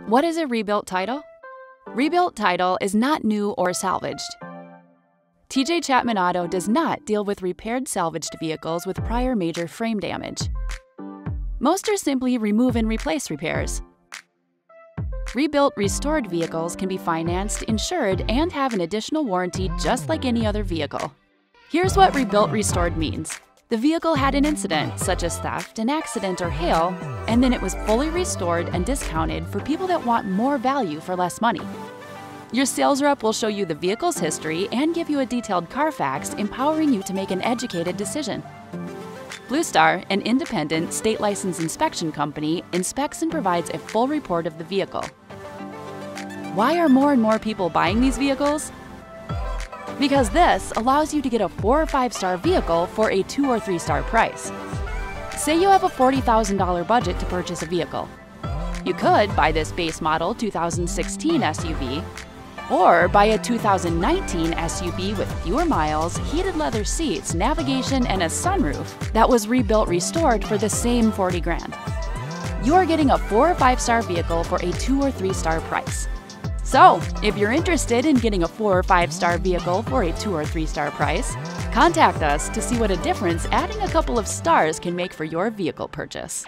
What is a rebuilt title? Rebuilt title is not new or salvaged. TJ Chapman Auto does not deal with repaired salvaged vehicles with prior major frame damage. Most are simply remove and replace repairs. Rebuilt restored vehicles can be financed, insured, and have an additional warranty just like any other vehicle. Here's what rebuilt restored means. The vehicle had an incident, such as theft, an accident, or hail, and then it was fully restored and discounted for people that want more value for less money. Your sales rep will show you the vehicle's history and give you a detailed Carfax, empowering you to make an educated decision. Blue Star, an independent, state-licensed inspection company, inspects and provides a full report of the vehicle. Why are more and more people buying these vehicles? Because this allows you to get a 4 or 5-star vehicle for a 2 or 3-star price. Say you have a $40,000 budget to purchase a vehicle. You could buy this base model 2016 SUV, or buy a 2019 SUV with fewer miles, heated leather seats, navigation, and a sunroof that was rebuilt restored for the same 40 grand. You're getting a 4 or 5-star vehicle for a 2 or 3-star price. So, if you're interested in getting a 4 or 5-star vehicle for a 2 or 3-star price, contact us to see what a difference adding a couple of stars can make for your vehicle purchase.